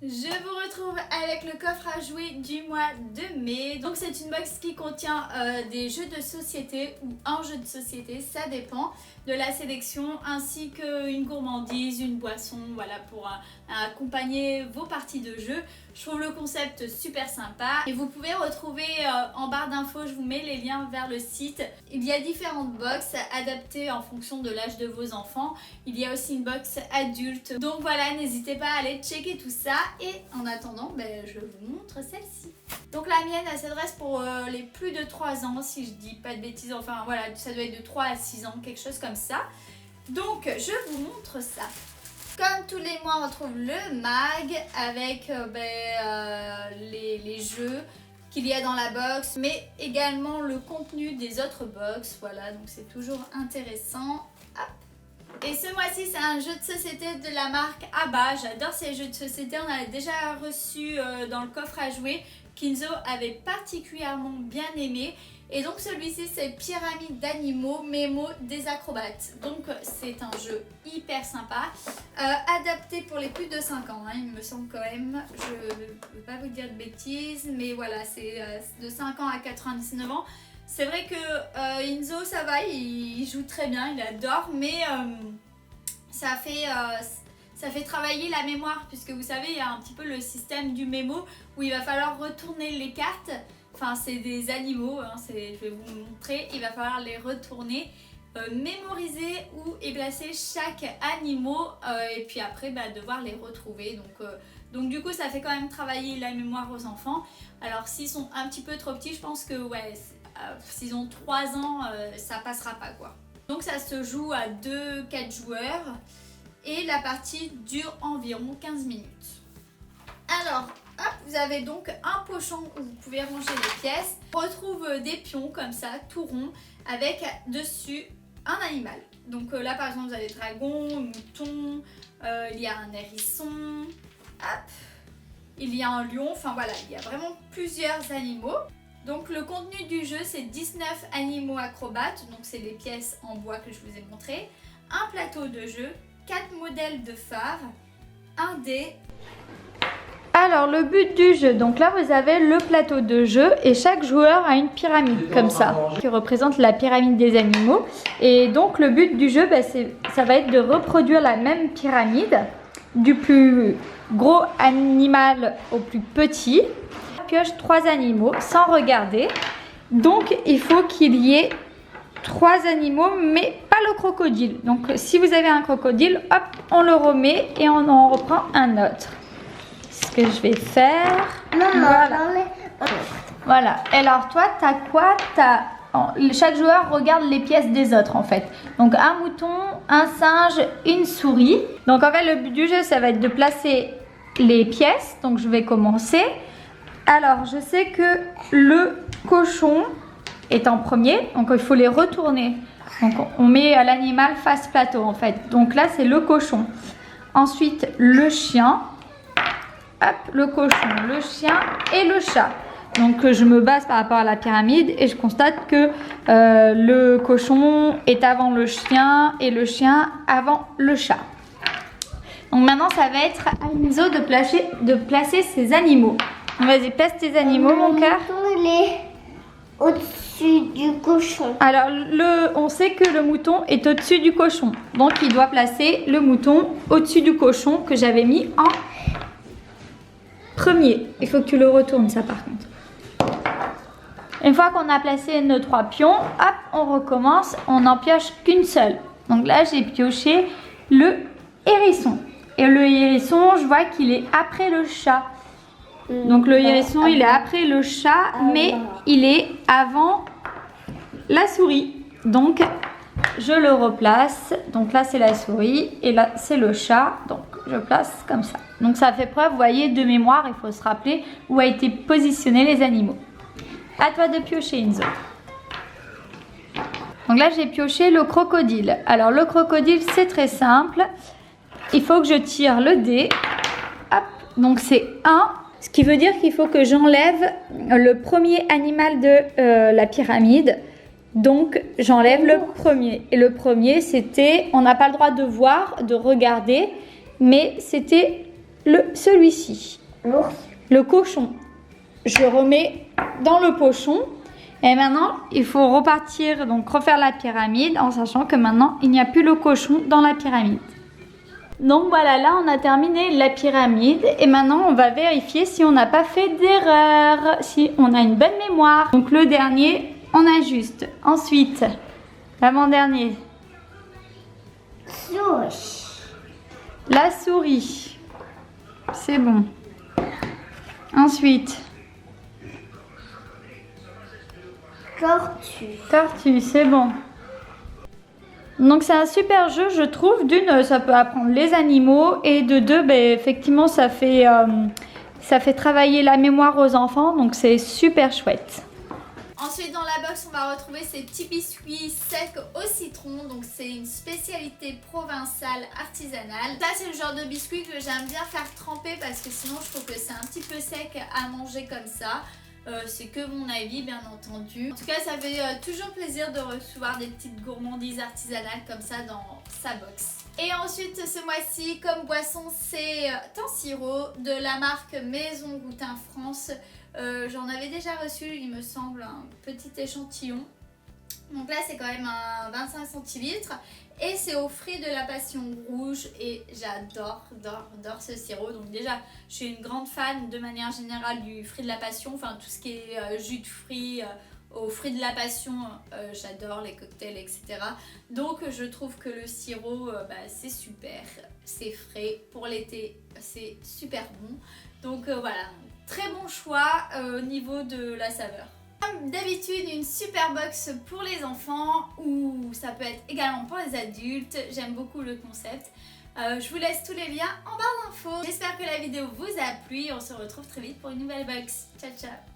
Je vous retrouve avec le coffre à jouer du mois de mai. Donc c'est une box qui contient des jeux de société ou un jeu de société, ça dépend de la sélection, ainsi qu'une gourmandise, une boisson, voilà, pour accompagner vos parties de jeu. Je trouve le concept super sympa et vous pouvez retrouver en barre d'infos, je vous mets les liens vers le site. Il y a différentes boxes adaptées en fonction de l'âge de vos enfants. Il y a aussi une box adulte. Donc voilà, n'hésitez pas à aller checker tout ça. Et en attendant, je vous montre celle-ci. Donc la mienne, elle s'adresse pour les plus de 3 ans, si je dis pas de bêtises. Enfin voilà, ça doit être de 3 à 6 ans, quelque chose comme ça. Donc je vous montre ça. Comme tous les mois, on retrouve le mag avec les jeux qu'il y a dans la box, mais également le contenu des autres box. Voilà, donc c'est toujours intéressant. Hop. Et ce mois-ci, c'est un jeu de société de la marque Abba. J'adore ces jeux de société. On a déjà reçu dans le coffre à jouer. Kinzo avait particulièrement bien aimé. Et donc celui-ci, c'est Pyramide d'animaux, Mémo des acrobates. Donc c'est un jeu hyper sympa, adapté pour les plus de 5 ans, hein, il me semble quand même. Je ne veux pas vous dire de bêtises, mais voilà, c'est de 5 ans à 99 ans. C'est vrai que Inzo, ça va, il joue très bien, il adore, mais ça fait travailler la mémoire, puisque vous savez, il y a un petit peu le système du mémo, où il va falloir retourner les cartes. Enfin, c'est des animaux, hein, je vais vous montrer, il va falloir les retourner, mémoriser et placer chaque animal et puis après devoir les retrouver. Donc du coup, ça fait quand même travailler la mémoire aux enfants. Alors s'ils sont un petit peu trop petits, je pense que ouais, s'ils ont 3 ans, ça passera pas quoi. Donc ça se joue à 2-4 joueurs et la partie dure environ 15 minutes. Alors, hop, vous avez donc un pochon où vous pouvez ranger les pièces. On retrouve des pions comme ça, tout rond, avec dessus un animal. Donc là par exemple vous avez dragon, mouton, il y a un hérisson, hop, il y a un lion, enfin voilà, il y a vraiment plusieurs animaux. Donc le contenu du jeu, c'est 19 animaux acrobates, donc c'est les pièces en bois que je vous ai montré, un plateau de jeu, 4 modèles de phares, un dé. Alors le but du jeu, donc là vous avez le plateau de jeu et chaque joueur a une pyramide comme ça qui représente la pyramide des animaux. Et donc le but du jeu, ça va être de reproduire la même pyramide du plus gros animal au plus petit. On pioche 3 animaux sans regarder. Donc il faut qu'il y ait 3 animaux mais pas le crocodile. Donc si vous avez un crocodile, hop, on le remet et on en reprend un autre. Ce que je vais faire. Voilà. Alors toi, t'as quoi? Chaque joueur regarde les pièces des autres en fait. Donc un mouton, un singe, une souris. Donc en fait le but du jeu, ça va être de placer les pièces. Donc je vais commencer. Alors je sais que le cochon est en premier. Donc il faut les retourner. Donc on met l'animal face plateau en fait. Donc là c'est le cochon. Ensuite le chien. Hop, le cochon, le chien et le chat. Donc je me base par rapport à la pyramide et je constate que le cochon est avant le chien et le chien avant le chat. Donc maintenant ça va être à Inzo de placer ses animaux. Vas-y, place tes animaux mon cœur. Il est au-dessus du cochon. Alors on sait que le mouton est au-dessus du cochon. Donc il doit placer le mouton au-dessus du cochon que j'avais mis en premier. Il faut que tu le retournes ça par contre. Une fois qu'on a placé nos 3 pions, hop, on recommence. On n'en pioche qu'une seule. Donc là j'ai pioché le hérisson. Et le hérisson, je vois qu'il est après le chat. Donc le hérisson, il est après le chat, mais il est avant la souris. Donc je le replace. Donc là c'est la souris et là c'est le chat. Donc je place comme ça. Donc ça fait preuve, vous voyez, de mémoire. Il faut se rappeler où a été positionnés les animaux. À toi de piocher Inzo. Donc là j'ai pioché le crocodile. Alors le crocodile c'est très simple. Il faut que je tire le dé. Hop. Donc c'est 1. Ce qui veut dire qu'il faut que j'enlève le premier animal de la pyramide. Donc j'enlève le premier. Et le premier c'était, on n'a pas le droit de voir, de regarder, mais c'était celui-ci. L'ours. Le cochon. Je remets dans le pochon. Et maintenant, il faut repartir, donc refaire la pyramide en sachant que maintenant, il n'y a plus le cochon dans la pyramide. Donc voilà, là on a terminé la pyramide et maintenant on va vérifier si on n'a pas fait d'erreur, si on a une bonne mémoire. Donc le dernier, on ajuste. Ensuite, l'avant-dernier. Souris. La souris. C'est bon. Ensuite. Tortue. Tortue, c'est bon. Donc c'est un super jeu, je trouve. D'une, ça peut apprendre les animaux et de deux, effectivement, ça fait travailler la mémoire aux enfants. Donc c'est super chouette. Ensuite, dans la box, on va retrouver ces petits biscuits secs au citron. Donc c'est une spécialité provençale artisanale. Ça, c'est le genre de biscuit que j'aime bien faire tremper parce que sinon, je trouve que c'est un petit peu sec à manger comme ça. C'est que mon avis, bien entendu. En tout cas, ça fait toujours plaisir de recevoir des petites gourmandises artisanales comme ça dans sa box. Et ensuite, ce mois-ci, comme boisson, c'est un sirop de la marque Maison Goutin France. J'en avais déjà reçu, il me semble, un petit échantillon. Donc là, c'est quand même un 25 centilitres. Et c'est aux fruits de la passion rouge. Et j'adore ce sirop. Donc déjà, je suis une grande fan de manière générale du fruit de la passion. Enfin, tout ce qui est jus de fruits, aux fruits de la passion, j'adore les cocktails, etc. Donc je trouve que le sirop, c'est super. C'est frais. Pour l'été, c'est super bon. Donc voilà, très bon choix au niveau de la saveur. Comme d'habitude, une super box pour les enfants ou ça peut être également pour les adultes. J'aime beaucoup le concept. Je vous laisse tous les liens en barre d'infos. J'espère que la vidéo vous a plu. On se retrouve très vite pour une nouvelle box. Ciao ciao.